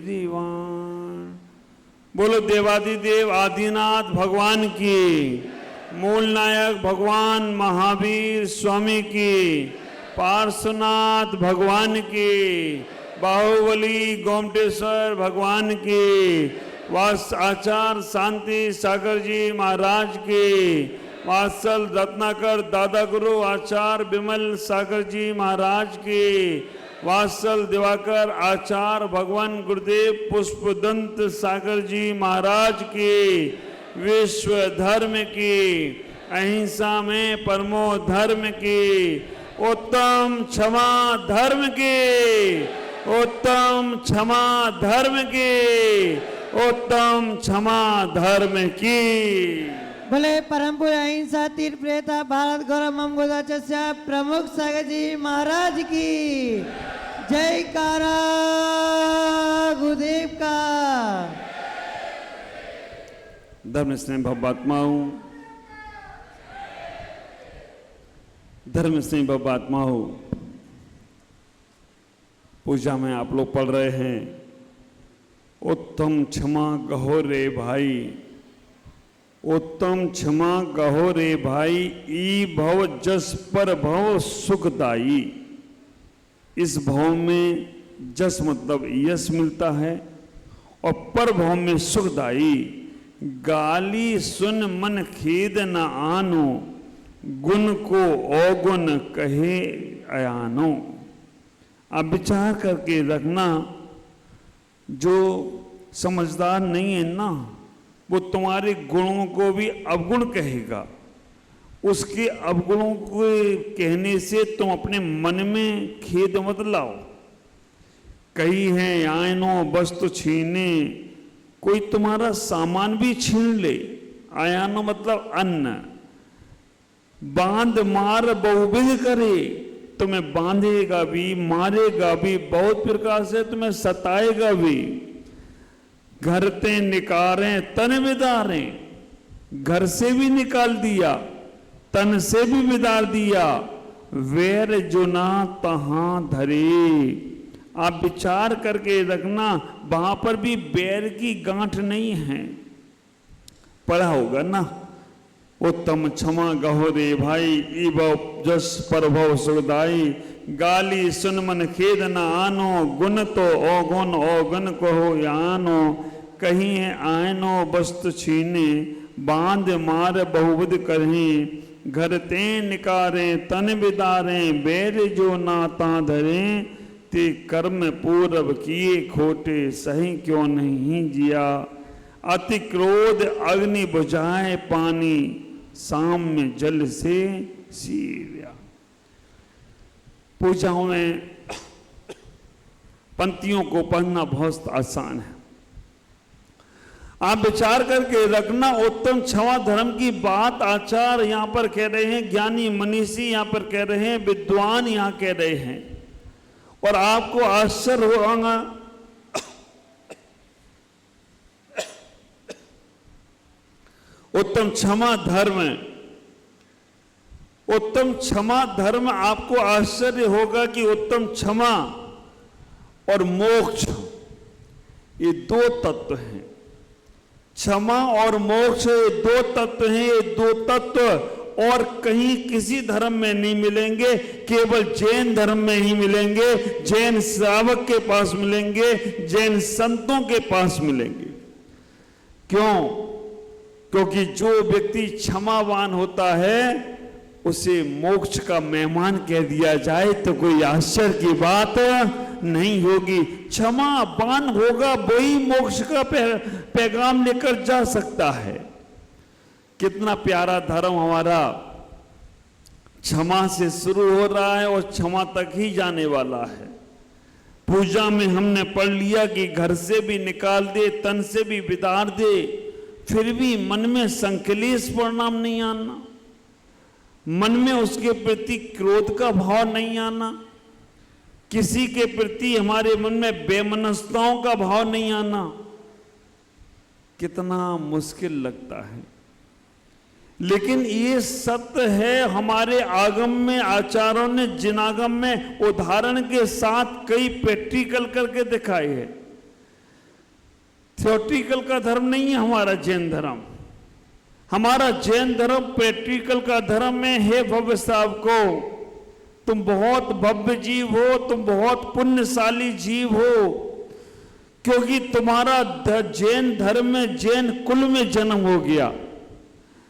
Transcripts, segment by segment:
दीवान। बोलो देवादिदेव आदिनाथ भगवान की, मूल नायक भगवान महावीर स्वामी की, पार्श्वनाथ भगवान की, बाहुबली गोमटेश्वर भगवान की, वास आचार्य शांति सागर जी महाराज की, वात्सल रत्नाकर दादा गुरु आचार्य विमल सागर जी महाराज की, वात्सल दिवाकर आचार्य भगवान गुरुदेव पुष्पदंत सागर जी महाराज की, विश्व धर्म की, अहिंसा में परमो धर्म की, उत्तम क्षमा धर्म की, उत्तम क्षमा धर्म की, उत्तम क्षमा धर्म की। भले परम पूज्य अहिंसा तीर प्रेता भारत गौरव मंगोदाचार्य प्रमुख सागर जी महाराज की जयकारा गुरुदेव का। धर्म स्नेह भव्यात्माओं, धर्म स्नेह भव्यात्माओं, पूजा में आप लोग पढ़ रहे हैं उत्तम क्षमा गहो रे भाई, उत्तम क्षमा गहो रे भाई, ई भव जस पर भव सुखदाई। इस भव में जस मतलब यश मिलता है और पर भव में सुखदाई। गाली सुन मन खेद न आनो, गुण को अवगुण कहे अयानो। आप विचार करके रखना, जो समझदार नहीं है ना, वो तुम्हारे गुणों को भी अवगुण कहेगा। उसके अवगुणों को कहने से तुम अपने मन में खेद मत लाओ। कही है आयनो वस्तु छीने, कोई तुम्हारा सामान भी छीन ले। आयानो मतलब अन्न। बांध मार बहुविध करे, तुम्हें बांधेगा भी मारेगा भी, बहुत प्रकार से तुम्हें सताएगा भी। घर ते निकारे तन विदारे, घर से भी निकाल दिया, तन से भी विदार दिया। वैर जो ना तहां धरे। आप विचार करके रखना, वहां पर भी बैर की गांठ नहीं है। पढ़ा होगा ना, उत्तम क्षमा गहो रे भाई, ई भव जस पर भव सुखदाई। गाली सुन मन खेद न आनो, गुण तो अवगुण अवगुण कहो आनो। कहीं है आयनो वस्तु छीने, बांध मार बहुविध करें। घर ते निकारे तन बिदारे, बैर जो नाता धरे। ते कर्म पूर्व किए खोटे, सही क्यों नहीं जिया। अति क्रोध अग्नि बुझाए पानी, साम्य जल से सीरिया। पूजाओं में पंक्तियों को पढ़ना बहुत आसान है। आप विचार करके रखना, उत्तम क्षमा धर्म की बात आचार्य यहां पर कह रहे हैं, ज्ञानी मनीषी यहां पर कह रहे हैं, विद्वान यहां कह रहे हैं। और आपको आश्चर्य होगा, उत्तम क्षमा धर्म, उत्तम क्षमा धर्म, आपको आश्चर्य होगा कि उत्तम क्षमा और मोक्ष ये दो तत्व हैं। क्षमा और मोक्ष ये दो तत्व हैं। ये दो तत्व और कहीं किसी धर्म में नहीं मिलेंगे, केवल जैन धर्म में ही मिलेंगे, जैन श्रावक के पास मिलेंगे, जैन संतों के पास मिलेंगे। क्यों? क्योंकि जो व्यक्ति क्षमावान होता है उसे मोक्ष का मेहमान कह दिया जाए तो कोई आश्चर्य की बात नहीं होगी। क्षमावान होगा वही मोक्ष का पैगाम लेकर जा सकता है। कितना प्यारा धर्म हमारा, क्षमा से शुरू हो रहा है और क्षमा तक ही जाने वाला है। पूजा में हमने पढ़ लिया कि घर से भी निकाल दे, तन से भी बिदार दे, फिर भी मन में संकलेश परिणाम नहीं आना, मन में उसके प्रति क्रोध का भाव नहीं आना, किसी के प्रति हमारे मन में बेमनस्ताओं का भाव नहीं आना। कितना मुश्किल लगता है, लेकिन ये सत्य है। हमारे आगम में आचार्यों ने जिनागम में उदाहरण के साथ कई प्रैक्टिकल करके दिखाए है। थ्योरेटिकल का धर्म नहीं है हमारा जैन धर्म। हमारा जैन धर्म प्रैक्टिकल का धर्म में है। भव्य साहब को तुम बहुत भव्य जीव हो, तुम बहुत पुण्यशाली जीव हो, क्योंकि तुम्हारा जैन धर्म में जैन कुल में जन्म हो गया।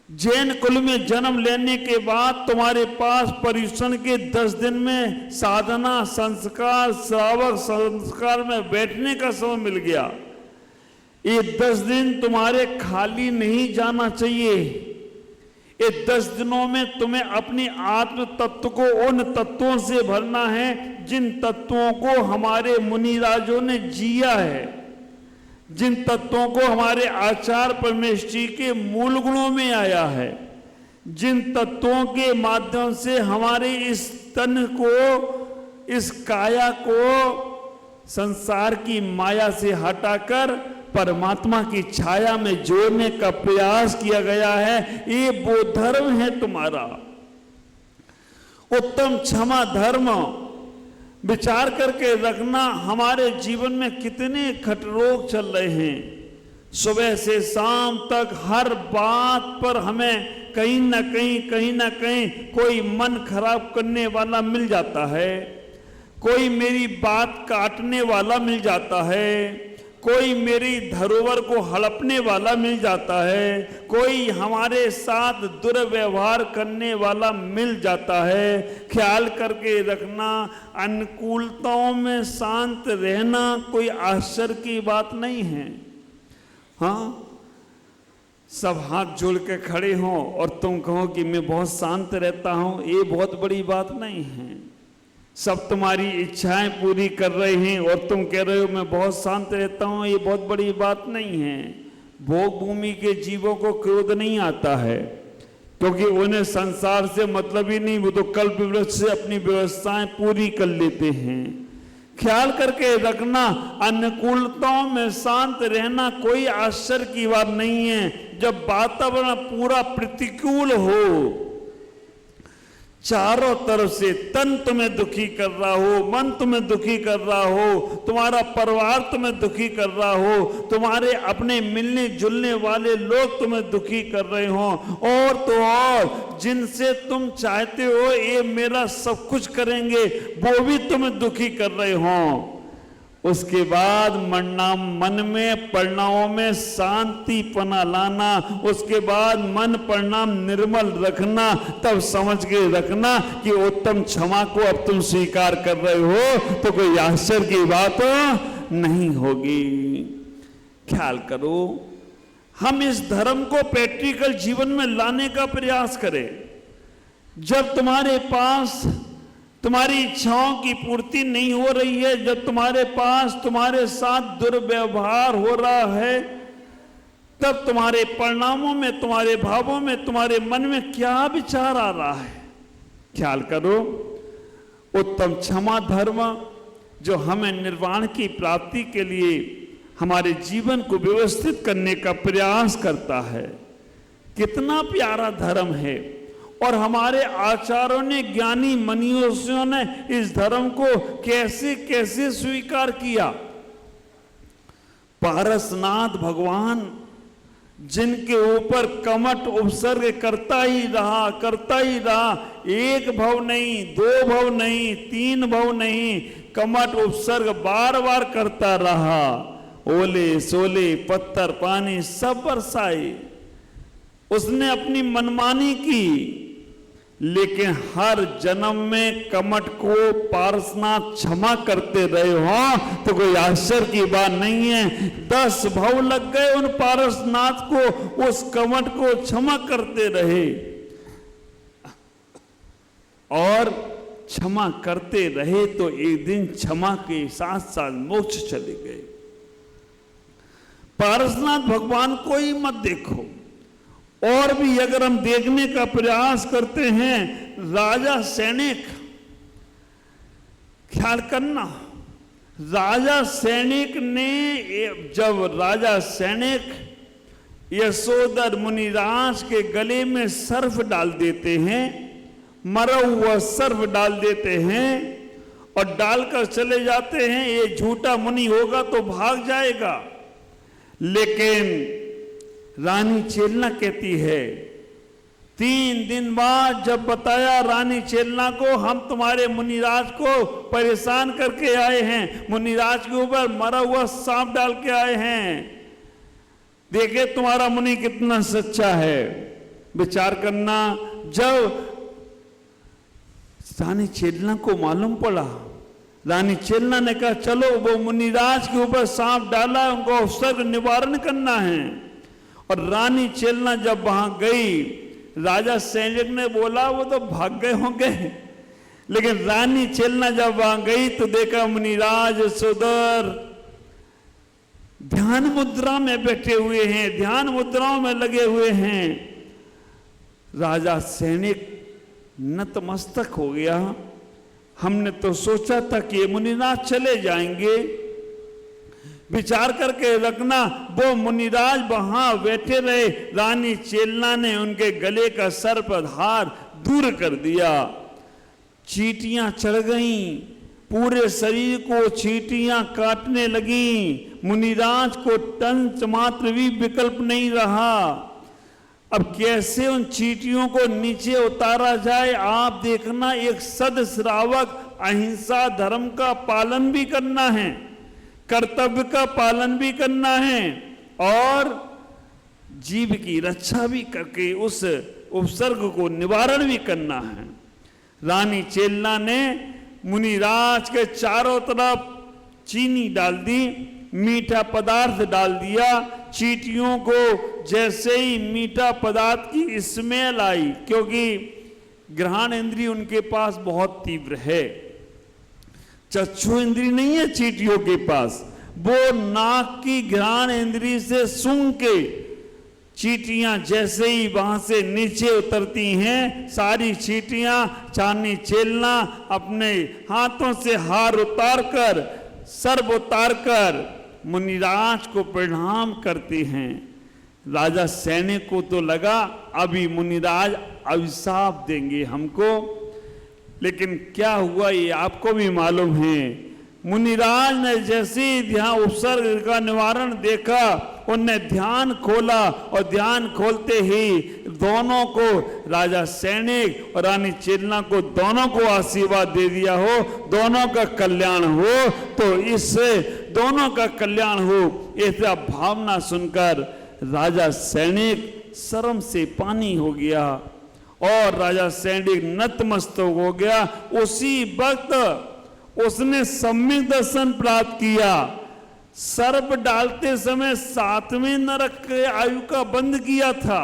जैन कुल में जन्म लेने के बाद तुम्हारे पास पर्युषण के 10 दिन में साधना, संस्कार, श्रावक संस्कार में बैठने का समय मिल गया। ये 10 दिन तुम्हारे खाली नहीं जाना चाहिए। ये 10 दिनों में तुम्हें अपनी आत्म तत्व को उन तत्वों से भरना है जिन तत्वों को हमारे मुनिराजों ने जिया है, जिन तत्वों को हमारे आचार्य परमेश्वरी के मूल गुणों में आया है, जिन तत्वों के माध्यम से हमारे इस तन को, इस काया को संसार की माया से हटाकर परमात्मा की छाया में जोड़ने का प्रयास किया गया है। ये वो धर्म है तुम्हारा उत्तम क्षमा धर्म। विचार करके रखना, हमारे जीवन में कितने खटरोग चल रहे हैं। सुबह से शाम तक हर बात पर हमें कहीं ना कहीं कोई मन खराब करने वाला मिल जाता है, कोई मेरी बात काटने वाला मिल जाता है, कोई मेरी धरोहर को हड़पने वाला मिल जाता है, कोई हमारे साथ दुर्व्यवहार करने वाला मिल जाता है। ख्याल करके रखना, अनुकूलताओं में शांत रहना कोई आश्चर्य की बात नहीं है। हाँ, सब हाथ जोड़ के खड़े हों और तुम कहो कि मैं बहुत शांत रहता हूं, ये बहुत बड़ी बात नहीं है। सब तुम्हारी इच्छाएं पूरी कर रहे हैं और तुम कह रहे हो मैं बहुत शांत रहता हूं, ये बहुत बड़ी बात नहीं है। भोग भूमि के जीवों को क्रोध नहीं आता है, क्योंकि उन्हें संसार से मतलब ही नहीं, वो तो कल्प वृक्ष से अपनी व्यवस्थाएं पूरी कर लेते हैं। ख्याल करके रखना, अनुकूलताओं में शांत रहना कोई आश्चर्य की बात नहीं है। जब वातावरण पूरा प्रतिकूल हो, चारों तरफ से तन तुम्हें दुखी कर रहा हो, मन तुम्हें दुखी कर रहा हो, तुम्हारा परिवार तुम्हें दुखी कर रहा हो, तुम्हारे अपने मिलने जुलने वाले लोग तुम्हें दुखी कर रहे हो, और तो और जिनसे तुम चाहते हो ये मेरा सब कुछ करेंगे वो भी तुम्हें दुखी कर रहे हो, उसके बाद मन में परिणामों में शांति पना लाना, उसके बाद मन परिणाम निर्मल रखना, तब समझ के रखना कि उत्तम क्षमा को अब तुम स्वीकार कर रहे हो तो कोई आश्चर्य की बात नहीं होगी। ख्याल करो, हम इस धर्म को प्रैक्टिकल जीवन में लाने का प्रयास करें। जब तुम्हारे पास तुम्हारी इच्छाओं की पूर्ति नहीं हो रही है, जब तुम्हारे पास तुम्हारे साथ दुर्व्यवहार हो रहा है, तब तुम्हारे परिणामों में, तुम्हारे भावों में, तुम्हारे मन में क्या विचार आ रहा है। ख्याल करो, उत्तम क्षमा धर्म जो हमें निर्वाण की प्राप्ति के लिए हमारे जीवन को व्यवस्थित करने का प्रयास करता है, कितना प्यारा धर्म है। और हमारे आचार्यों ने, ज्ञानी मनीषियों ने इस धर्म को कैसे कैसे स्वीकार किया। पारसनाथ भगवान जिनके ऊपर कमठ उपसर्ग करता ही रहा, एक भव नहीं, 2 भव नहीं, 3 भव नहीं, कमठ उपसर्ग बार बार करता रहा। ओले सोले पत्थर पानी सब बरसाए, उसने अपनी मनमानी की, लेकिन हर जन्म में कमठ को पारसनाथ क्षमा करते रहे हो तो कोई आश्चर्य की बात नहीं है। 10 भव लग गए उन पारसनाथ को, उस कमठ को क्षमा करते रहे, और क्षमा करते रहे तो एक दिन क्षमा के साथ साथ मोक्ष चले गए। पारसनाथ भगवान को ही मत देखो, और भी अगर हम देखने का प्रयास करते हैं, राजा सैनिक, ख्याल करना, राजा सैनिक ने, जब राजा सैनिक यशोधर मुनिराज के गले में सर्फ डाल देते हैं, मरा हुआ सर्फ डाल देते हैं और डालकर चले जाते हैं, ये झूठा मुनि होगा तो भाग जाएगा, लेकिन रानी चेलना कहती है, 3 दिन बाद जब बताया रानी चेलना को, हम तुम्हारे मुनिराज को परेशान करके आए हैं, मुनिराज के ऊपर मरा हुआ सांप डाल के आए हैं, देखे तुम्हारा मुनि कितना सच्चा है। विचार करना, जब रानी चेलना को मालूम पड़ा, रानी चेलना ने कहा चलो वो मुनिराज के ऊपर सांप डाला, उनको उसका निवारण करना है। और रानी चेलना जब वहां गई, राजा सैनिक ने बोला वो तो भाग गए होंगे, लेकिन रानी चेलना जब वहां गई तो देखा मुनिराज सुदर ध्यान मुद्रा में बैठे हुए हैं, ध्यान मुद्राओं में लगे हुए हैं। राजा सैनिक नतमस्तक हो गया। हमने तो सोचा था कि ये मुनिराज चले जाएंगे। विचार करके रखना, वो मुनिराज वहां बैठे रहे, रानी चेलना ने उनके गले का सर्पहार दूर कर दिया। चींटियां चढ़ गईं, पूरे शरीर को चींटियां काटने लगी। मुनिराज को तंच मात्र भी विकल्प नहीं रहा। अब कैसे उन चींटियों को नीचे उतारा जाए, आप देखना, एक सद श्रावक अहिंसा धर्म का पालन भी करना है, कर्तव्य का पालन भी करना है और जीव की रक्षा भी करके उस उपसर्ग को निवारण भी करना है। रानी चेलना ने मुनिराज के चारों तरफ चीनी डाल दी, मीठा पदार्थ डाल दिया। चींटियों को जैसे ही मीठा पदार्थ की स्मेल आई, क्योंकि ग्रहण इंद्रिय उनके पास बहुत तीव्र है, चक्षु इंद्रिय नहीं है चींटियों के पास, वो नाक की घ्राण इंद्रिय से सूंघ के चींटियां जैसे ही वहां से नीचे उतरती हैं, सारी चींटियां रानी चेलना अपने हाथों से हार उतारकर, सर्प उतारकर मुनिराज को प्रणाम करती हैं। राजा सैनिक को तो लगा अभी मुनिराज अभिशाप देंगे हमको, लेकिन क्या हुआ ये आपको भी मालूम है। मुनिराज ने जैसे ही ध्यान उपसर्ग का निवारण देखा, उनने ध्यान खोला और ध्यान खोलते ही दोनों को, राजा सैनिक और रानी चेलना को, दोनों को आशीर्वाद दे दिया हो, दोनों का कल्याण हो। तो इससे दोनों का कल्याण हो, ऐसा भावना सुनकर राजा सैनिक शर्म से पानी हो गया और राजा सैनिक नतमस्तक हो गया। उसी वक्त उसने सम्यक दर्शन प्राप्त किया। सर्प डालते समय 7वें नरक के आयु का बंद किया था,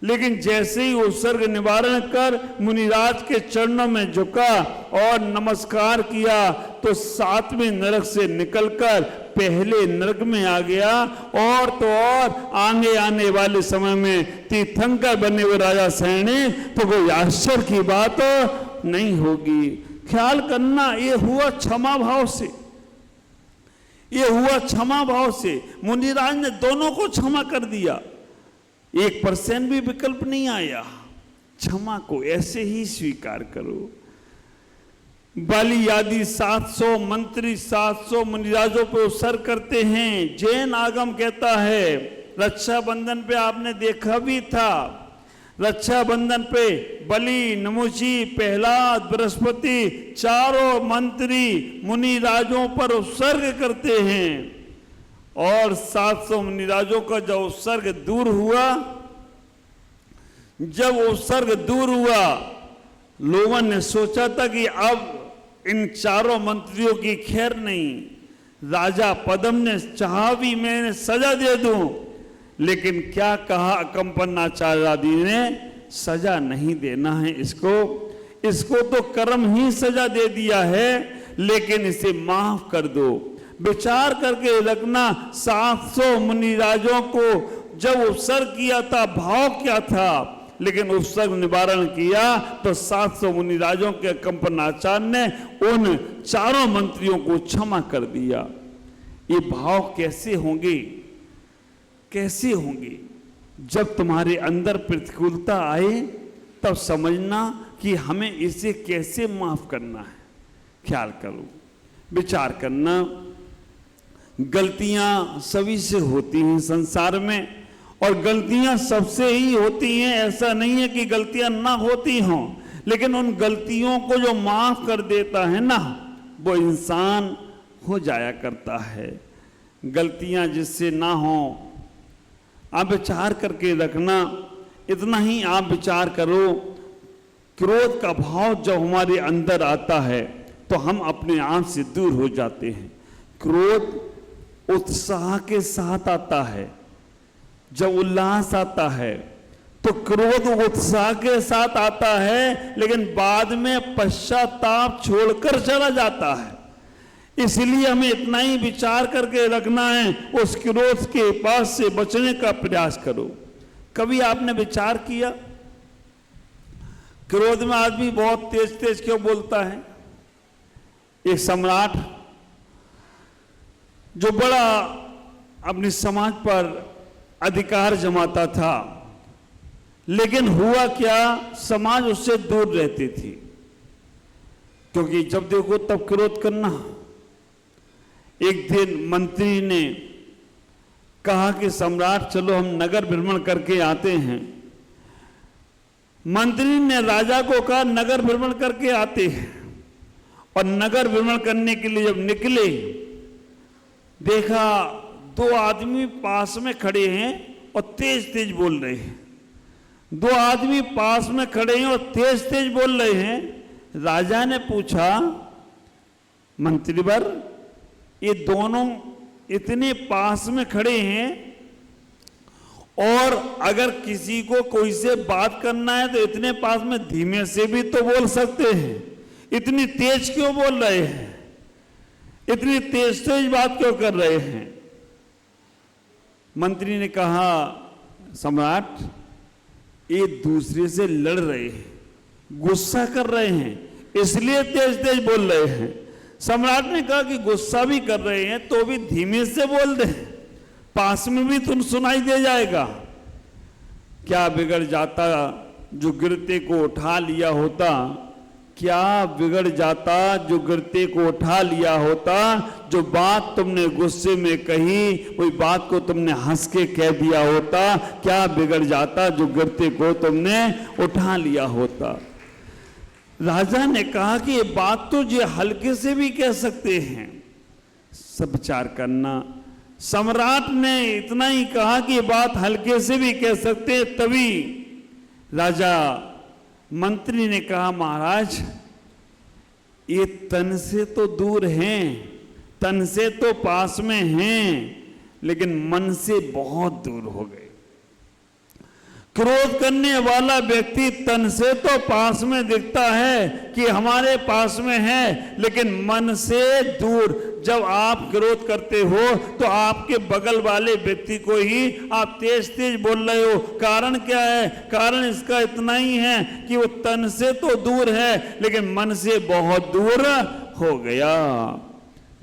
लेकिन जैसे ही उपसर्ग निवारण कर मुनिराज के चरणों में झुका और नमस्कार किया तो 7वें नरक से निकलकर पहले नरक में आ गया। और तो और आगे आने वाले समय में तीर्थंकर बने हुए राजा सैनिक तो कोई आश्चर्य की बात नहीं होगी। ख्याल करना, ये हुआ क्षमा भाव से, ये हुआ क्षमा भाव से। मुनिराज ने दोनों को क्षमा कर दिया, 1% भी विकल्प नहीं आया। क्षमा को ऐसे ही स्वीकार करो। बाली आदि 700 मंत्री 700 मुनिराजों पर उत्सर्ग करते हैं। जैन आगम कहता है, रक्षाबंधन पे आपने देखा भी था, रक्षाबंधन पे बलि, नमुची, प्रहलाद, बृहस्पति, चारों मंत्री मुनिराजों पर उत्सर्ग करते हैं। और 700 मुनिराजों का जब उत्सर्ग दूर हुआ, जब उत्सर्ग दूर हुआ, लोगों ने सोचा था कि अब इन चारों मंत्रियों की खैर नहीं। राजा पद्म ने चाहा भी मैं सजा दे दूं, लेकिन क्या कहा कंपनाचार्य ने, सजा नहीं देना है इसको, इसको तो कर्म ही सजा दे दिया है, लेकिन इसे माफ कर दो। विचार करके रखना, 700 मुनिराजों को जब उपसर्ग किया था, भाव क्या था, लेकिन उपसर्ग निवारण किया तो 700 मुनिराजों के कंपनाचार्य ने उन चारों मंत्रियों को क्षमा कर दिया। ये भाव कैसे होंगे, कैसे होंगे? जब तुम्हारे अंदर प्रतिकूलता आए तब समझना कि हमें इसे कैसे माफ करना है। ख्याल करो, विचार करना। गलतियां सभी से होती हैं संसार में, और गलतियां सबसे ही होती हैं। ऐसा नहीं है कि गलतियां ना होती हों, लेकिन उन गलतियों को जो माफ कर देता है ना, वो इंसान हो जाया करता है। गलतियां जिससे ना हो, आप विचार करके रखना। इतना ही आप विचार करो, क्रोध का भाव जब हमारे अंदर आता है तो हम अपने आप से दूर हो जाते हैं। क्रोध उत्साह के साथ आता है, जब उल्लास आता है तो क्रोध उत्साह के साथ आता है, लेकिन बाद में पश्चाताप छोड़कर चला जाता है। इसलिए हमें इतना ही विचार करके रखना है, उस क्रोध के पास से बचने का प्रयास करो। कभी आपने विचार किया, क्रोध में आदमी बहुत तेज तेज क्यों बोलता है? एक सम्राट जो बड़ा अपने समाज पर अधिकार जमाता था, लेकिन हुआ क्या, समाज उससे दूर रहती थी, क्योंकि जब देखो तब क्रोध करना। एक दिन मंत्री ने कहा कि सम्राट चलो हम नगर भ्रमण करके आते हैं। मंत्री ने राजा को कहा नगर भ्रमण करके आते हैं, और नगर भ्रमण करने के लिए जब निकले, देखा दो आदमी पास में खड़े हैं और तेज तेज बोल रहे हैं। दो आदमी पास में खड़े हैं और तेज तेज बोल रहे हैं। राजा ने पूछा, मंत्रीवर ये दोनों इतने पास में खड़े हैं, और अगर किसी को कोई से बात करना है तो इतने पास में धीमे से भी तो बोल सकते हैं, इतनी तेज क्यों बोल रहे हैं? इतनी तेज तेज बात क्यों कर रहे हैं? मंत्री ने कहा, सम्राट एक दूसरे से लड़ रहे हैं, गुस्सा कर रहे हैं, इसलिए तेज तेज बोल रहे हैं। सम्राट ने कहा कि गुस्सा भी कर रहे हैं तो भी धीमे से बोल दे, पास में भी तुम सुनाई दे जाएगा। क्या बिगड़ जाता जो गिरते को उठा लिया होता? क्या बिगड़ जाता जो गिरते को उठा लिया होता? जो बात तुमने गुस्से में कही, वही बात को तुमने हंस के कह दिया होता। क्या बिगड़ जाता जो गिरते को तुमने उठा लिया होता? राजा ने कहा कि ये बात तो जो हल्के से भी कह सकते हैं, सब विचार करना। सम्राट ने इतना ही कहा कि ये बात हल्के से भी कह सकते हैं, तभी राजा मंत्री ने कहा, महाराज ये तन से तो दूर हैं, तन से तो पास में हैं, लेकिन मन से बहुत दूर हो गए। क्रोध करने वाला व्यक्ति तन से तो पास में दिखता है कि हमारे पास में है, लेकिन मन से दूर। जब आप क्रोध करते हो तो आपके बगल वाले व्यक्ति को ही आप तेज तेज बोल रहे हो। कारण क्या है? कारण इसका इतना ही है कि वो तन से तो दूर है, लेकिन मन से बहुत दूर हो गया।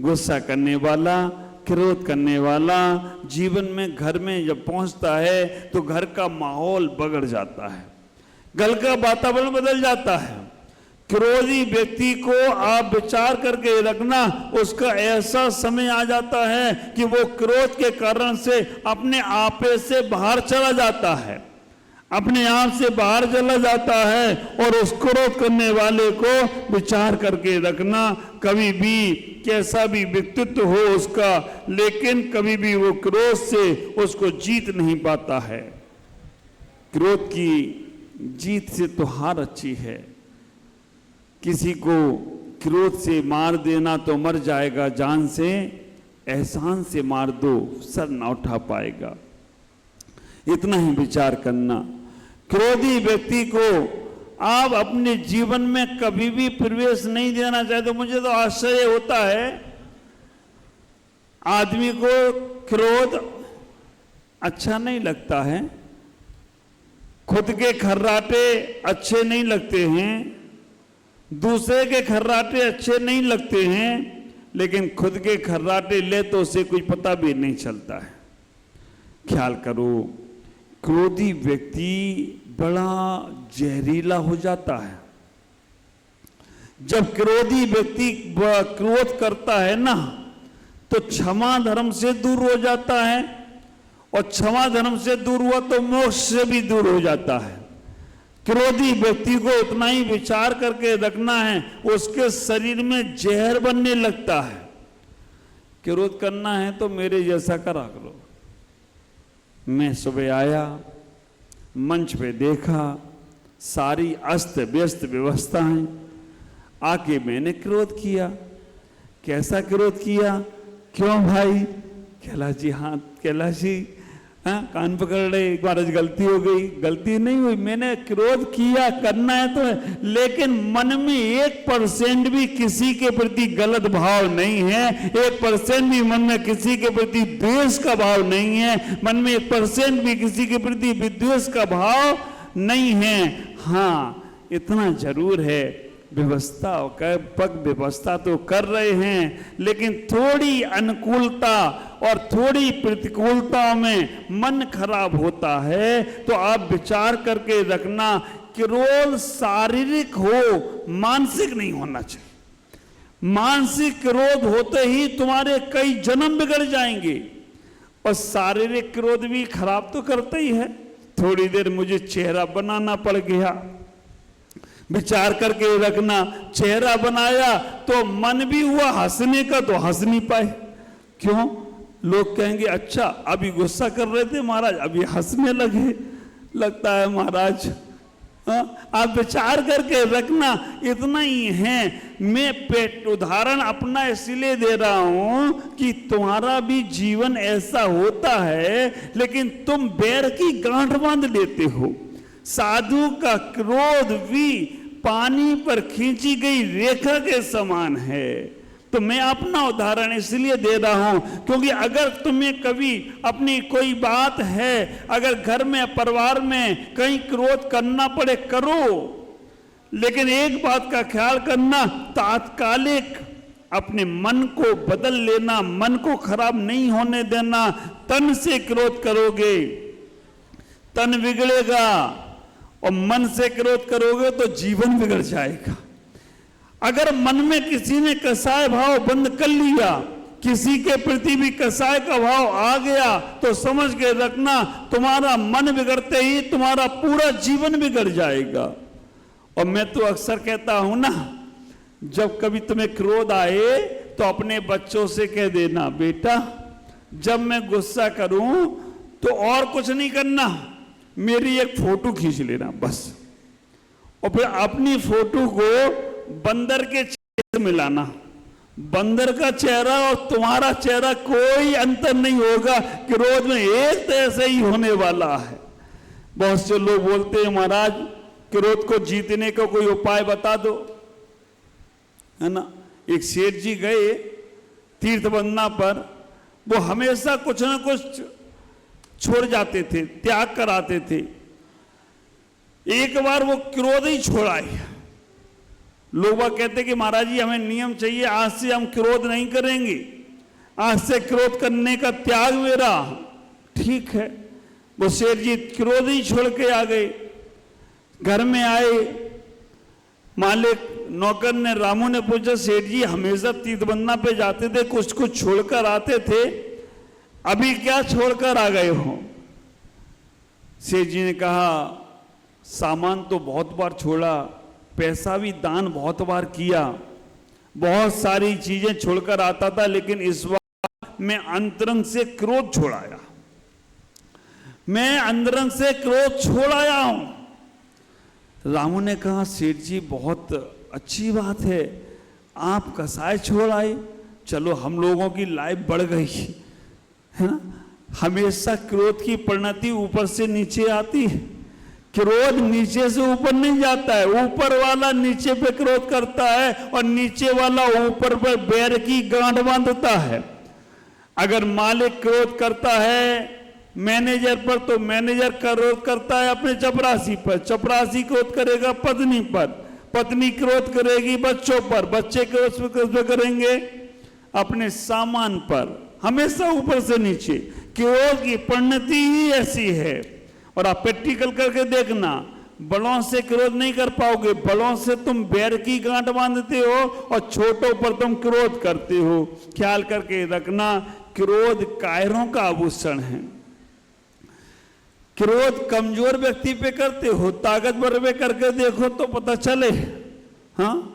गुस्सा करने वाला, क्रोध करने वाला जीवन में, घर में जब पहुंचता है तो घर का माहौल बिगड़ जाता है, घर का वातावरण बदल जाता है। क्रोधी व्यक्ति को आप विचार करके रखना, उसका ऐसा समय आ जाता है कि वो क्रोध के कारण से अपने आपे से बाहर चला जाता है, अपने आप से बाहर चला जाता है। और उस क्रोध करने वाले को विचार करके रखना, कभी भी कैसा भी व्यक्तित्व हो उसका, लेकिन कभी भी वो क्रोध से उसको जीत नहीं पाता है। क्रोध की जीत से तो हार अच्छी है। किसी को क्रोध से मार देना तो मर जाएगा जान से, एहसान से मार दो सर ना उठा पाएगा। इतना ही विचार करना। क्रोधी व्यक्ति को आप अपने जीवन में कभी भी प्रवेश नहीं देना चाहते। मुझे तो आश्चर्य होता है, आदमी को क्रोध अच्छा नहीं लगता है, खुद के खर्राटे अच्छे नहीं लगते हैं, दूसरे के खर्राटे अच्छे नहीं लगते हैं, लेकिन खुद के खर्राटे ले तो उसे कुछ पता भी नहीं चलता है। ख्याल करो, क्रोधी व्यक्ति बड़ा जहरीला हो जाता है। जब क्रोधी व्यक्ति क्रोध करता है ना, तो क्षमा धर्म से दूर हो जाता है, और क्षमा धर्म से दूर हुआ तो मोक्ष से भी दूर हो जाता है। क्रोधी व्यक्ति को उतना ही विचार करके रखना है, उसके शरीर में जहर बनने लगता है। क्रोध करना है तो मेरे जैसा करा करो। मैं सुबह आया, मंच पे देखा सारी अस्त व्यस्त व्यवस्थाएं, आके मैंने क्रोध किया। कैसा क्रोध किया? क्यों भाई? कैलाश जी, हाँ कैलाश जी, हाँ कान पकड़ रहे, महाराज गलती हो गई। गलती नहीं हुई, मैंने क्रोध किया, करना है तो है, लेकिन मन में 1% भी किसी के प्रति गलत भाव नहीं है, 1% भी मन में किसी के प्रति द्वेष का भाव नहीं है, मन में 1% भी किसी के प्रति विद्वेष का भाव नहीं है। हाँ इतना जरूर है, व्यवस्था पग व्यवस्था तो कर रहे हैं, लेकिन थोड़ी अनुकूलता और थोड़ी प्रतिकूलता में मन खराब होता है। तो आप विचार करके रखना, क्रोध शारीरिक हो, मानसिक नहीं होना चाहिए। मानसिक क्रोध होते ही तुम्हारे कई जन्म बिगड़ जाएंगे, और शारीरिक क्रोध भी खराब तो करता ही है। थोड़ी देर मुझे चेहरा बनाना पड़ गया, विचार करके रखना, चेहरा बनाया तो मन भी हुआ हंसने का, तो हंस नहीं पाए। क्यों? लोग कहेंगे अच्छा अभी गुस्सा कर रहे थे महाराज, अभी हंसने लगे, लगता है महाराज। आप विचार करके रखना, इतना ही है। मैं उदाहरण अपना इसलिए दे रहा हूं कि तुम्हारा भी जीवन ऐसा होता है, लेकिन तुम बैर की गांठ बांध लेते हो। साधु का क्रोध भी पानी पर खींची गई रेखा के समान है। तो मैं अपना उदाहरण इसलिए दे रहा हूं क्योंकि अगर तुम्हें कभी अपनी कोई बात है, अगर घर में परिवार में कहीं क्रोध करना पड़े करो, लेकिन एक बात का ख्याल करना, तात्कालिक अपने मन को बदल लेना, मन को खराब नहीं होने देना। तन से क्रोध करोगे तन बिगड़ेगा, और मन से क्रोध करोगे तो जीवन बिगड़ जाएगा। अगर मन में किसी ने कसाय भाव बंद कर लिया, किसी के प्रति भी कसाय का भाव आ गया, तो समझ के रखना तुम्हारा मन बिगड़ते ही तुम्हारा पूरा जीवन बिगड़ जाएगा। और मैं तो अक्सर कहता हूं ना, जब कभी तुम्हें क्रोध आए तो अपने बच्चों से कह देना, बेटा जब मैं गुस्सा करूं तो और कुछ नहीं करना, मेरी एक फोटो खींच लेना बस, और फिर अपनी फोटो को बंदर के चेहरे से मिलाना। बंदर का चेहरा और तुम्हारा चेहरा कोई अंतर नहीं होगा, क्रोध में एक तरह से ही होने वाला है। बहुत से लोग बोलते हैं महाराज क्रोध को जीतने का कोई उपाय बता दो, है ना। एक सेठ जी गए तीर्थ बंदना पर, वो हमेशा कुछ ना कुछ छोड़ जाते थे, त्याग कराते थे। एक बार वो क्रोध ही छोड़ाए। लोग वह कहते कि महाराज जी हमें नियम चाहिए, आज से हम क्रोध नहीं करेंगे, आज से क्रोध करने का त्याग मेरा। ठीक है, वो शेर जी क्रोध ही छोड़ के आ गए। घर में आए, मालिक नौकर ने, रामू ने पूछा, सेठ जी हमेशा तीर्थबंदना पे जाते थे, कुछ कुछ छोड़कर आते थे, अभी क्या छोड़कर आ गए हो? सेठ जी ने कहा सामान तो बहुत बार छोड़ा, पैसा भी दान बहुत बार किया, बहुत सारी चीजें छोड़कर आता था, लेकिन इस बार मैं अंतरंग से क्रोध छोड़ाया, मैं अंतरंग से क्रोध छोड़ाया हूं। रामू ने कहा सेठ जी बहुत अच्छी बात है, आप कसाय छोड़ आए, चलो हम लोगों की लाइफ बढ़ गई, है ना। हमेशा क्रोध की परिणति ऊपर से नीचे आती है, क्रोध नीचे से ऊपर नहीं जाता है, ऊपर वाला नीचे पे क्रोध करता है और नीचे वाला ऊपर पर बैर की गांठ बांधता है। अगर मालिक क्रोध करता है मैनेजर पर, तो मैनेजर क्रोध करता है अपने चपरासी पर, चपरासी क्रोध करेगा पत्नी पर, पत्नी क्रोध करेगी बच्चों पर, बच्चे क्रोध करेंगे अपने सामान पर, हमेशा ऊपर से नीचे। क्रोध की परिणति ही ऐसी है। और आप प्रैक्टिकल करके देखना, बड़ों से क्रोध नहीं कर पाओगे। बड़ों से तुम बैर की गांठ बांधते हो और छोटों पर तुम क्रोध करते हो। ख्याल करके रखना, क्रोध कायरों का आभूषण है। क्रोध कमजोर व्यक्ति पे करते हो, ताकतवर पे करके देखो तो पता चले। हाँ,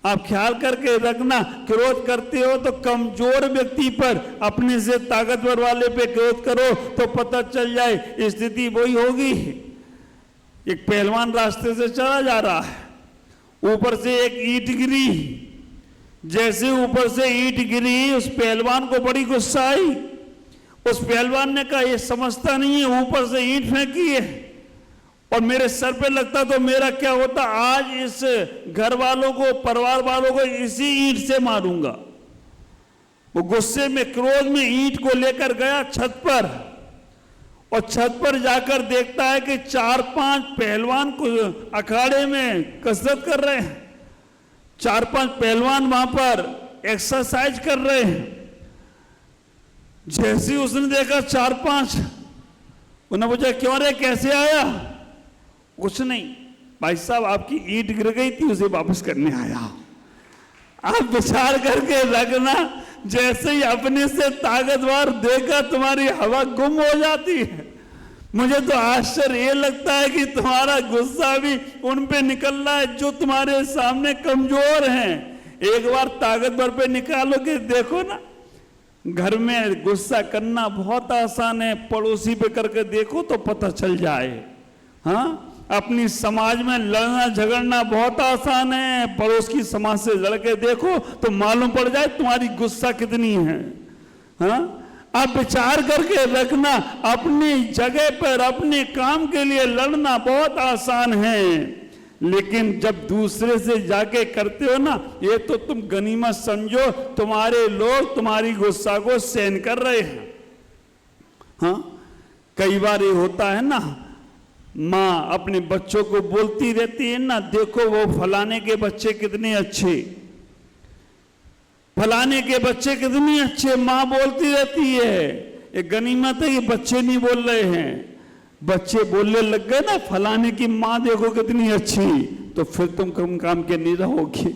आप ख्याल करके रखना, क्रोध करते हो तो कमजोर व्यक्ति पर, अपने से ताकतवर वाले पे क्रोध करो तो पता चल जाए, स्थिति वही होगी। एक पहलवान रास्ते से चला जा रहा है, ऊपर से एक ईंट गिरी। जैसे ऊपर से ईंट गिरी, उस पहलवान को बड़ी गुस्सा आई। उस पहलवान ने कहा, ये समझता नहीं है, ऊपर से ईंट फेंकी है और मेरे सर पे लगता तो मेरा क्या होता। आज इस घर वालों को, परिवार वालों को इसी ईंट से मारूंगा। वो गुस्से में, क्रोध में ईंट को लेकर गया छत पर, और छत पर जाकर देखता है कि 4-5 पहलवान को अखाड़े में कसरत कर रहे हैं। 4-5 पहलवान वहां पर एक्सरसाइज कर रहे हैं। जैसे उसने देखा 4-5, उन्होंने पूछा, क्यों रे, कैसे आया? कुछ नहीं भाई साहब, आपकी ईंट गिर गई थी, उसे वापस करने आया। आप विचार करके रखना, जैसे ही अपने से ताकतवर देखा तुम्हारी हवा गुम हो जाती है। मुझे तो आश्चर्य ये लगता है कि तुम्हारा गुस्सा भी उन पे निकल रहा है जो तुम्हारे सामने कमजोर हैं। एक बार ताकतवर पे निकालोगे, देखो ना, घर में गुस्सा करना बहुत आसान है, पड़ोसी पे करके देखो तो पता चल जाए। हाँ, अपनी समाज में लड़ना झगड़ना बहुत आसान है, पड़ोस की समाज से लड़के देखो तो मालूम पड़ जाए तुम्हारी गुस्सा कितनी है। हाँ, आप विचार करके रखना, अपनी जगह पर अपने काम के लिए लड़ना बहुत आसान है, लेकिन जब दूसरे से जाके करते हो ना, ये तो तुम गनीमत समझो, तुम्हारे लोग तुम्हारी गुस्सा को सहन कर रहे हैं। हाँ, कई बार ये होता है ना, माँ अपने बच्चों को बोलती रहती है ना, देखो वो फलाने के बच्चे कितने अच्छे, फलाने के बच्चे कितने अच्छे, माँ बोलती रहती है। एक गनीमत है कि बच्चे नहीं बोल रहे हैं। बच्चे बोलने लग गए ना, फलाने की माँ देखो कितनी अच्छी, तो फिर तुम कम काम के नहीं रहोगे।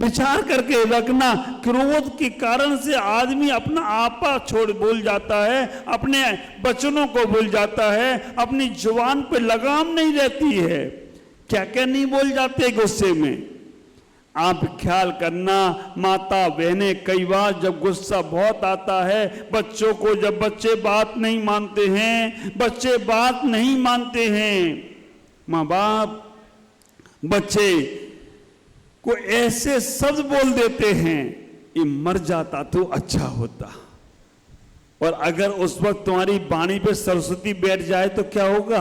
विचार करके रखना, क्रोध के कारण से आदमी अपना आपा छोड़ भूल जाता है, अपने वचनों को भूल जाता है, अपनी जुबान पे लगाम नहीं रहती है। क्या क्या नहीं बोल जाते गुस्से में। आप ख्याल करना, माता बहनें कई बार जब गुस्सा बहुत आता है बच्चों को, जब बच्चे बात नहीं मानते हैं, बच्चे बात नहीं मानते हैं, माँ बाप बच्चे को ऐसे शब्द बोल देते हैं, ये मर जाता तो अच्छा होता। और अगर उस वक्त तुम्हारी वाणी पे सरस्वती बैठ जाए तो क्या होगा?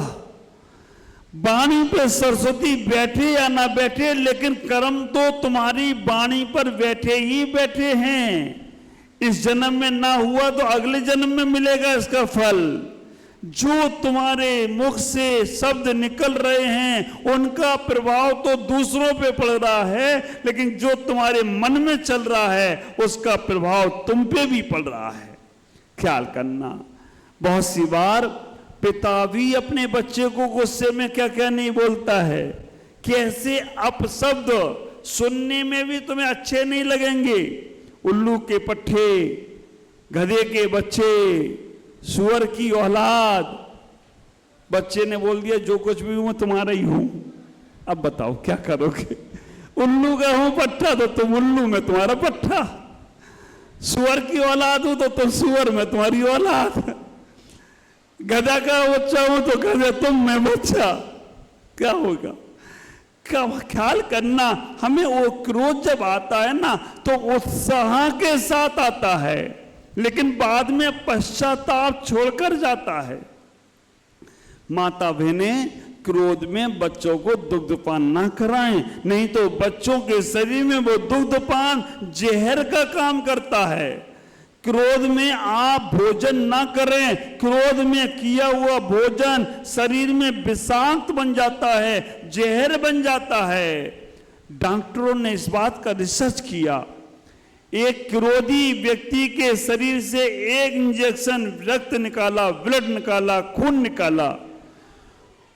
वाणी पे सरस्वती बैठे या ना बैठे, लेकिन कर्म तो तुम्हारी वाणी पर बैठे ही बैठे हैं। इस जन्म में ना हुआ तो अगले जन्म में मिलेगा इसका फल। जो तुम्हारे मुख से शब्द निकल रहे हैं उनका प्रभाव तो दूसरों पे पड़ रहा है, लेकिन जो तुम्हारे मन में चल रहा है उसका प्रभाव तुम पे भी पड़ रहा है। ख्याल करना, बहुत सी बार पिता भी अपने बच्चे को गुस्से में क्या क्या नहीं बोलता है, कैसे अपशब्द सुनने में भी तुम्हें अच्छे नहीं लगेंगे। उल्लू के पट्टे, गधे के बच्चे, सुअर की औलाद। बच्चे ने बोल दिया जो कुछ भी हूं मैं तुम्हारा ही हूं। अब बताओ क्या करोगे? उल्लू का हूं पट्टा तो तुम उल्लू, में तुम्हारा पट्टा। सुअर की औलाद हूं तो तुम सुअर, में तुम्हारी औलाद। गधा का बच्चा हूं तो गधे तुम, में बच्चा। क्या होगा? क्या ख्याल करना, हमें वो क्रोध जब आता है ना तो उत्साह के साथ आता है, लेकिन बाद में पश्चाताप छोड़कर जाता है। माता बहनें क्रोध में बच्चों को दुग्धपान ना कराएं, नहीं तो बच्चों के शरीर में वो दुग्धपान जहर का काम करता है। क्रोध में आप भोजन ना करें, क्रोध में किया हुआ भोजन शरीर में विषाक्त बन जाता है, जहर बन जाता है। डॉक्टरों ने इस बात का रिसर्च किया। एक क्रोधी व्यक्ति के शरीर से एक इंजेक्शन रक्त निकाला, ब्लड निकाला, खून निकाला,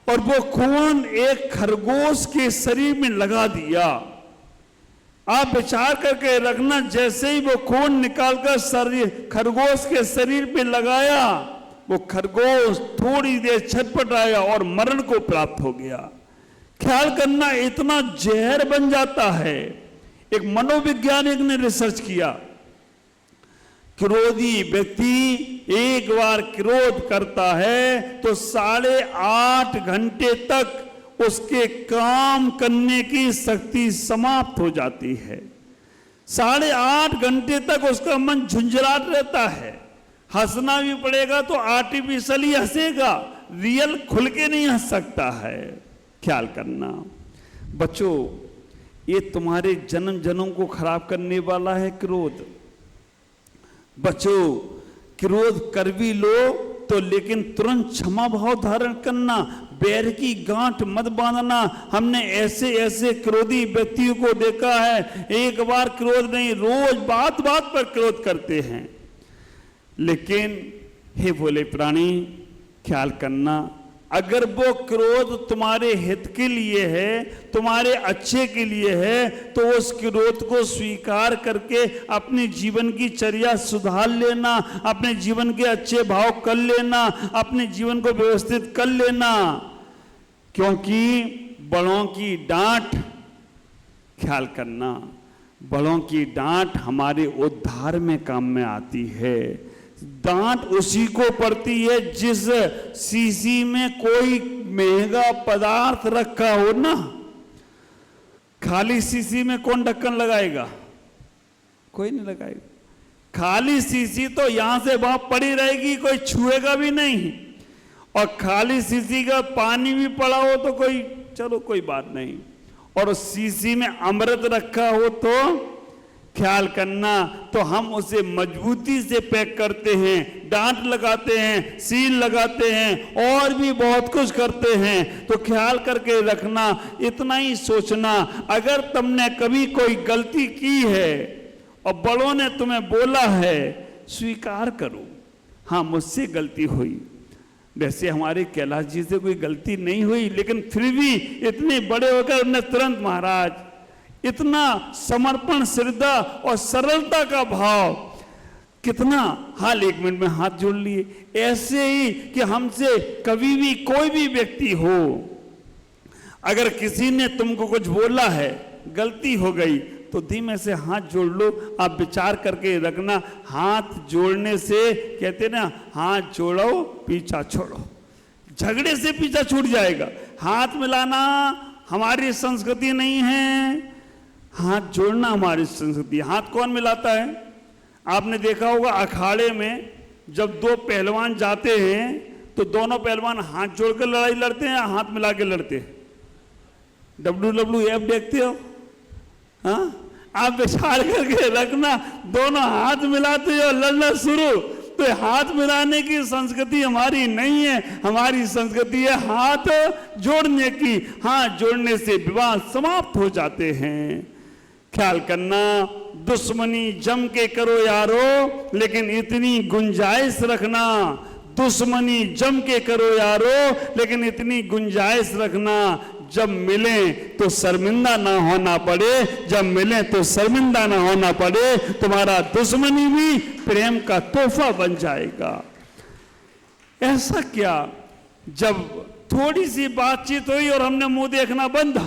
और वो खून एक खरगोश के शरीर में लगा दिया। आप विचार करके रखना, जैसे ही वो खून निकालकर खरगोश के शरीर पे लगाया, वो खरगोश थोड़ी देर छटपटाया और मरण को प्राप्त हो गया। ख्याल करना, इतना जहर बन जाता है। एक मनोवैज्ञानिक ने रिसर्च किया, क्रोधी व्यक्ति एक बार क्रोध करता है तो 8.5 घंटे तक उसके काम करने की शक्ति समाप्त हो जाती है। 8.5 घंटे तक उसका मन झुंझलाट रहता है। हंसना भी पड़ेगा तो आर्टिफिशियली हंसेगा, रियल खुल के नहीं हंस सकता है। ख्याल करना बच्चों, ये तुम्हारे जन्म जन्म को खराब करने वाला है क्रोध। बच्चों, क्रोध कर भी लो तो लेकिन तुरंत क्षमा भाव धारण करना, बैर की गांठ मत बांधना। हमने ऐसे ऐसे क्रोधी व्यक्तियों को देखा है, एक बार क्रोध नहीं, रोज बात बात पर क्रोध करते हैं। लेकिन हे भोले प्राणी, ख्याल करना, अगर वो क्रोध तुम्हारे हित के लिए है, तुम्हारे अच्छे के लिए है, तो उस क्रोध को स्वीकार करके अपने जीवन की चर्या सुधार लेना, अपने जीवन के अच्छे भाव कर लेना, अपने जीवन को व्यवस्थित कर लेना। क्योंकि बड़ों की डांट, ख्याल करना, बड़ों की डांट हमारे उद्धार में काम में आती है। डांट उसी को पड़ती है जिस शीशी में कोई महंगा पदार्थ रखा हो ना। खाली शीशी में कौन ढक्कन लगाएगा? कोई नहीं लगाएगा। खाली शीशी तो यहां से वहां पड़ी रहेगी, कोई छुएगा भी नहीं। और खाली शीशी का पानी भी पड़ा हो तो कोई, चलो कोई बात नहीं। और शीशी में अमृत रखा हो तो ख्याल करना, तो हम उसे मजबूती से पैक करते हैं, डांट लगाते हैं, सील लगाते हैं, और भी बहुत कुछ करते हैं। तो ख्याल करके रखना, इतना ही सोचना, अगर तुमने कभी कोई गलती की है और बड़ों ने तुम्हें बोला है, स्वीकार करो, हाँ मुझसे गलती हुई। वैसे हमारे कैलाश जी से कोई गलती नहीं हुई, लेकिन फिर भी इतने बड़े होकर उन्हें तुरंत, महाराज, इतना समर्पण, श्रद्धा और सरलता का भाव, कितना, हाल 1 मिनट में हाथ जोड़ लिए। ऐसे ही कि हमसे कभी भी कोई भी व्यक्ति हो, अगर किसी ने तुमको कुछ बोला है, गलती हो गई, तो धीमे से हाथ जोड़ लो। आप विचार करके रखना, हाथ जोड़ने से, कहते ना, हाथ जोड़ो पीछा छोड़ो, झगड़े से पीछा छूट जाएगा। हाथ मिलाना हमारी संस्कृति नहीं है, हाथ जोड़ना हमारी संस्कृति। हाथ कौन मिलाता है? आपने देखा होगा अखाड़े में जब 2 पहलवान जाते हैं तो दोनों पहलवान हाथ जोड़कर लड़ाई लड़ते हैं या हाथ मिला के लड़ते हैं? WWF देखते हो? हाँ, आप विचार करके रखना, दोनों हाथ मिलाते हो लड़ना शुरू। तो हाथ मिलाने की संस्कृति हमारी नहीं है, हमारी संस्कृति है हाथ जोड़ने की। हाथ जोड़ने से विवाद समाप्त हो जाते हैं। ख्याल करना, दुश्मनी जम के करो यारो, लेकिन इतनी गुंजाइश रखना, दुश्मनी जम के करो यारो, लेकिन इतनी गुंजाइश रखना, जब मिले तो शर्मिंदा ना होना पड़े, जब मिले तो शर्मिंदा ना होना पड़े। तुम्हारा दुश्मनी भी प्रेम का तोहफा बन जाएगा। ऐसा क्या, जब थोड़ी सी बातचीत हुई और हमने मुंह देखना बंद,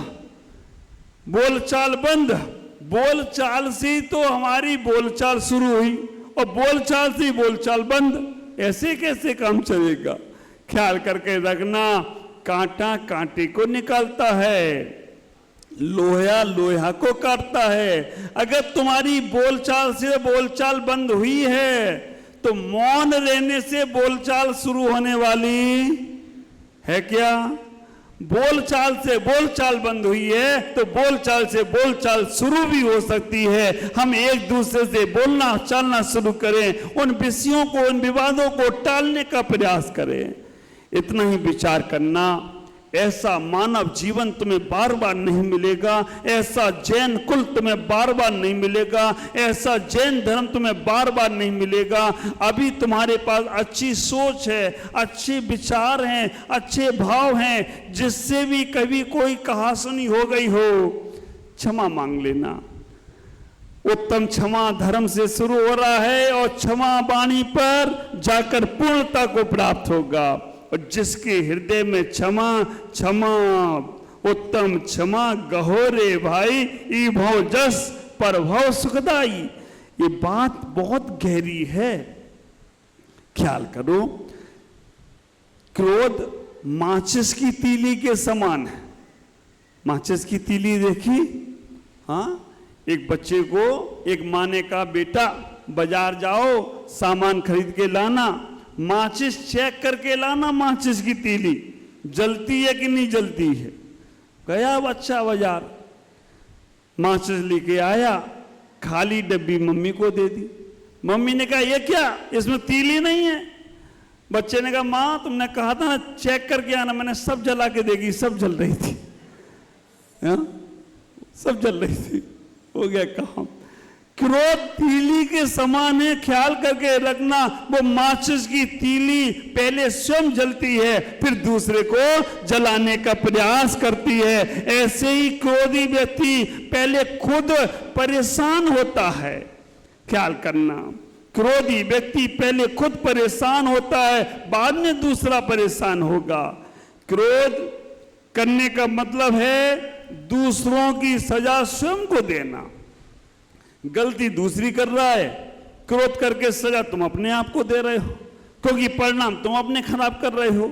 बोलचाल बंद, बोलचाल से तो हमारी बोलचाल शुरू हुई और बोलचाल से बोलचाल बंद, ऐसे कैसे काम चलेगा? ख्याल करके रखना, कांटा कांटे को निकालता है, लोहा लोहा को काटता है। अगर तुम्हारी बोलचाल से बोलचाल बंद हुई है तो मौन रहने से बोलचाल शुरू होने वाली है क्या? बोलचाल से बोलचाल बंद हुई है तो बोलचाल से बोलचाल शुरू भी हो सकती है। हम एक दूसरे से बोलना चालना शुरू करें, उन विषयों को, उन विवादों को टालने का प्रयास करें। इतना ही विचार करना, ऐसा मानव जीवन तुम्हें बार बार नहीं मिलेगा, ऐसा जैन कुल तुम्हें बार बार नहीं मिलेगा, ऐसा जैन धर्म तुम्हें बार बार नहीं मिलेगा। अभी तुम्हारे पास अच्छी सोच है, अच्छे विचार हैं, अच्छे भाव हैं, जिससे भी कभी कोई कहा सुनी हो गई हो, क्षमा मांग लेना। उत्तम क्षमा धर्म से शुरू हो रहा है और क्षमा वाणी पर जाकर पूर्णता को प्राप्त होगा। और जिसके हृदय में क्षमा, क्षमा उत्तम क्षमा गहोरे भाई, ई भव जस पर भव सुखदाई। ये बात बहुत गहरी है, ख्याल करो। क्रोध माचिस की तीली के समान है। माचिस की तीली देखी? हाँ, एक बच्चे को एक माँ ने कहा, बेटा बाजार जाओ, सामान खरीद के लाना, माचिस चेक करके लाना, माचिस की तीली जलती है कि नहीं जलती है। गया बच्चा बाजार, माचिस लेके आया, खाली डब्बी मम्मी को दे दी। मम्मी ने कहा, ये क्या, इसमें तीली नहीं है? बच्चे ने कहा, माँ तुमने कहा था ना चेक करके आना, मैंने सब जला के देगी। सब जल रही थी, सब जल रही थी। हो गया काम। क्रोध तीली के समान है, ख्याल करके रखना। वो माचिस की तीली पहले स्वयं जलती है, फिर दूसरे को जलाने का प्रयास करती है। ऐसे ही क्रोधी व्यक्ति पहले खुद परेशान होता है, ख्याल करना। क्रोधी व्यक्ति पहले खुद परेशान होता है, बाद में दूसरा परेशान होगा। क्रोध करने का मतलब है दूसरों की सजा स्वयं को देना। गलती दूसरी कर रहा है, क्रोध करके सजा तुम अपने आप को दे रहे हो, क्योंकि परिणाम तुम अपने खराब कर रहे हो।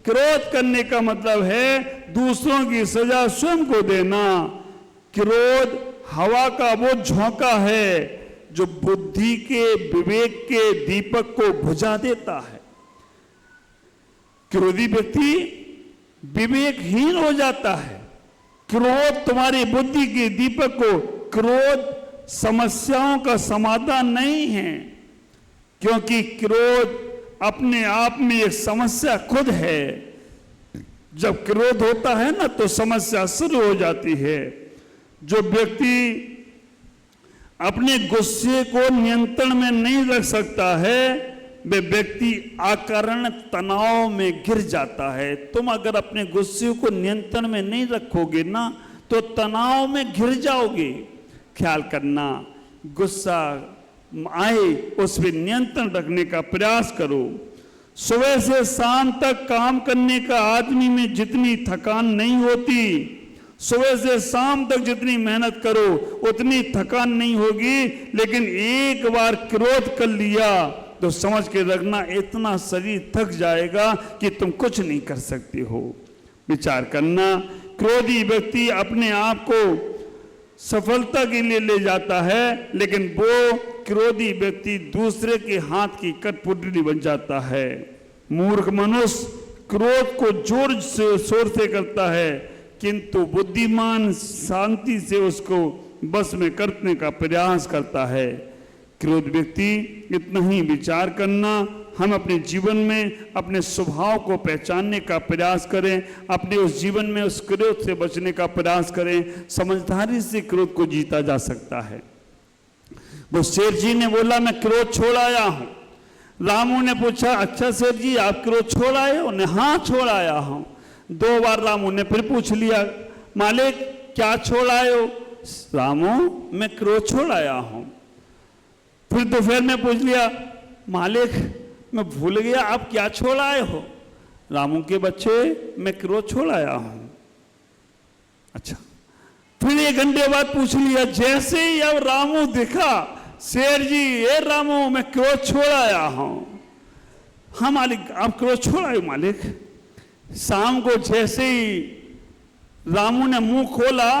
क्रोध करने का मतलब है दूसरों की सजा स्वयं को देना। क्रोध हवा का वो झोंका है जो बुद्धि के, विवेक के दीपक को बुझा देता है। क्रोधी व्यक्ति विवेकहीन हो जाता है। क्रोध तुम्हारी बुद्धि के दीपक को, क्रोध समस्याओं का समाधान नहीं है, क्योंकि क्रोध अपने आप में एक समस्या खुद है। जब क्रोध होता है ना तो समस्या शुरू हो जाती है। जो व्यक्ति अपने गुस्से को नियंत्रण में नहीं रख सकता है, वे व्यक्ति अकारण तनाव में गिर जाता है। तुम अगर अपने गुस्से को नियंत्रण में नहीं रखोगे ना तो तनाव में घिर जाओगे। ख्याल करना, गुस्सा आए उस पर नियंत्रण रखने का प्रयास करो। सुबह से शाम तक काम करने का आदमी में जितनी थकान नहीं होती, सुबह से शाम तक जितनी मेहनत करो उतनी थकान नहीं होगी। लेकिन एक बार क्रोध कर लिया तो समझ के रखना, इतना शरीर थक जाएगा कि तुम कुछ नहीं कर सकते हो। विचार करना, क्रोधी व्यक्ति अपने आप को सफलता के लिए ले जाता है, लेकिन वो क्रोधी व्यक्ति दूसरे के हाथ की कठपुतली बन जाता है। मूर्ख मनुष्य क्रोध को जोर से शोर से करता है, किंतु बुद्धिमान शांति से उसको बस में करने का प्रयास करता है। क्रोध व्यक्ति, इतना ही विचार करना, हम अपने जीवन में अपने स्वभाव को पहचानने का प्रयास करें, अपने उस जीवन में उस क्रोध से बचने का प्रयास करें। समझदारी से क्रोध को जीता जा सकता है। वो शेर जी ने बोला, मैं क्रोध छोड़ आया हूं। रामू ने पूछा, अच्छा शेर जी आप क्रोध छोड़ आए हो? ने हाँ छोड़ आया हूं। 2 बार रामू ने फिर पूछ लिया, मालिक क्या छोड़ आए हो? रामू मैं क्रोध छोड़ आया हूं। फिर दोपहर में पूछ लिया, मालिक मैं भूल गया आप क्या छोड़ आए हो? रामू के बच्चे मैं क्रोध छोड़ आया हूं। अच्छा, फिर 1 घंटे बाद पूछ लिया। जैसे ही अब रामू दिखा, शेर जी ये रामू मैं क्रोध छोड़ आया हूं। हाँ मालिक आप क्रोध छोड़ आए? मालिक शाम को जैसे ही रामू ने मुंह खोला,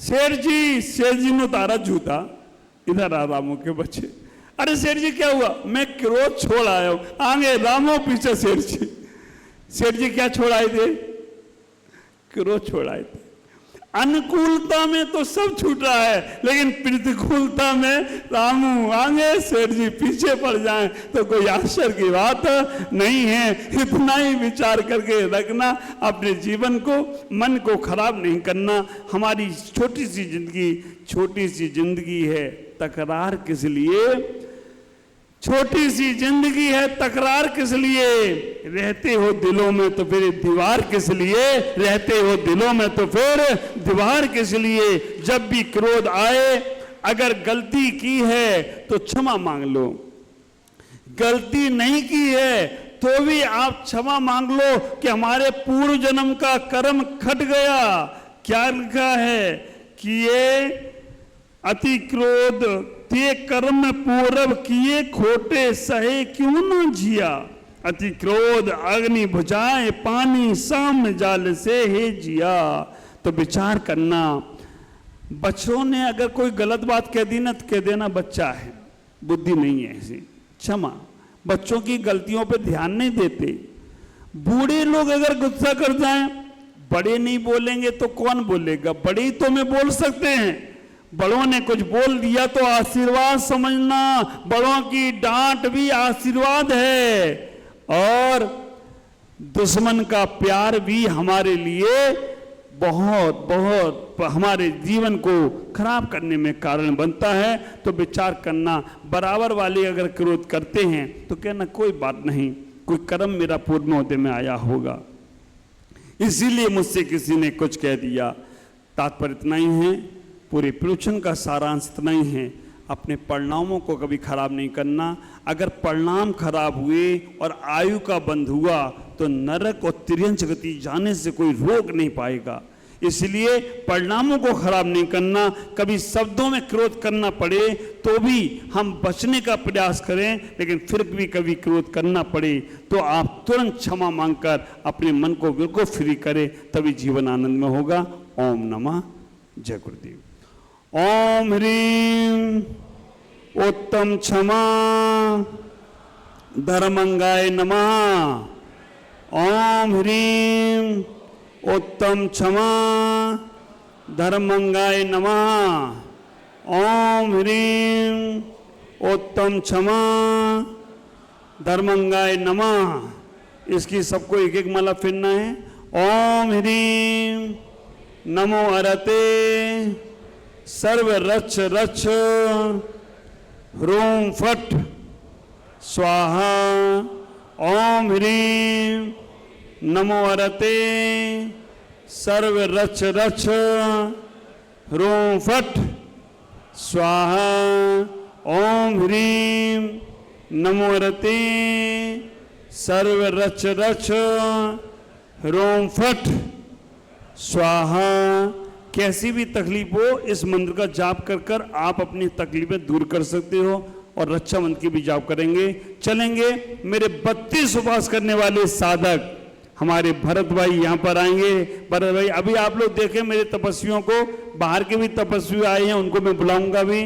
शेर जी ने उतारा जूता। इधर आ रामू के बच्चे, अरे शेर जी क्या हुआ? मैं क्रोध छोड़ आया हूं। आगे रामू, पीछे शेर जी। शेर जी क्या छोड़ आए थे? क्रोध छोड़ आए थे। अनुकूलता में तो सब छूटा है, लेकिन प्रतिकूलता में रामू आगे सेठ जी पीछे पड़ जाएं तो कोई आश्चर्य की बात नहीं है। इतना ही विचार करके रखना, अपने जीवन को, मन को खराब नहीं करना। हमारी छोटी सी जिंदगी है, तकरार किस लिए? छोटी सी जिंदगी है, तकरार किस लिए? रहते हो दिलों में तो फिर दीवार किस लिए? रहते हो दिलों में तो फिर दीवार किस लिए? जब भी क्रोध आए, अगर गलती की है तो क्षमा मांग लो, गलती नहीं की है तो भी आप क्षमा मांग लो कि हमारे पूर्व जन्म का कर्म खट गया। क्या लिखा है कि ये अति क्रोध ते कर्म पूर्व किए खोटे, सहे क्यों न जिया। अति क्रोध अग्नि बुझाए पानी, साम जाल से हे जिया। तो विचार करना, बच्चों ने अगर कोई गलत बात कह दी ना तो कह देना बच्चा है, बुद्धि नहीं है ऐसी, क्षमा। बच्चों की गलतियों पे ध्यान नहीं देते। बूढ़े लोग अगर गुस्सा कर जाएं, बड़े नहीं बोलेंगे तो कौन बोलेगा? बड़े ही तो में बोल सकते हैं। बड़ों ने कुछ बोल दिया तो आशीर्वाद समझना, बड़ों की डांट भी आशीर्वाद है। और दुश्मन का प्यार भी हमारे लिए बहुत बहुत हमारे जीवन को खराब करने में कारण बनता है। तो विचार करना, बराबर वाले अगर क्रोध करते हैं तो कहना कोई बात नहीं, कोई कर्म मेरा पूर्ण होते में आया होगा, इसीलिए मुझसे किसी ने कुछ कह दिया। तात्पर्य इतना ही है, पूरे प्रवचन का सारांश इतना ही है, अपने परिणामों को कभी खराब नहीं करना। अगर परिणाम खराब हुए और आयु का बंध हुआ तो नरक और तिर्यंच गति जाने से कोई रोक नहीं पाएगा। इसलिए परिणामों को खराब नहीं करना। कभी शब्दों में क्रोध करना पड़े तो भी हम बचने का प्रयास करें, लेकिन फिर भी कभी क्रोध करना पड़े तो आप तुरंत क्षमा मांगकर अपने मन को बिल्कुल फ्री करें, तभी जीवन आनंद में होगा। ओम नमः जय गुरुदेव। ओम ह्रीं उत्तम क्षमा धर्मंगाय नमः। ओम ह्रीं उत्तम क्षमा धर्मंगाय नमः। ओम ह्रीं उत्तम क्षमा धर्मंगाय नमः। इसकी सबको एक एक माला फिरना है। ओम ह्रीं नमो अरते सर्व रक्ष रक्ष ह्रूं फट स्वाहा। ओम ह्रीं नमो अरते सर्व रक्ष रक्ष ह्रूं फट स्वाहा। ओम ह्रीं नमो अरते सर्व रक्ष रक्ष ह्रूं फट स्वाहा। कैसी भी तकलीफ हो, इस मंत्र का जाप कर कर आप अपनी तकलीफें दूर कर सकते हो। और रक्षा मंत्र की भी जाप करेंगे। चलेंगे मेरे 32 उपवास करने वाले साधक हमारे भरत भाई यहाँ पर आएंगे। भरत भाई, अभी आप लोग देखें मेरे तपस्वियों को, बाहर के भी तपस्वी आए हैं, उनको मैं बुलाऊंगा भी।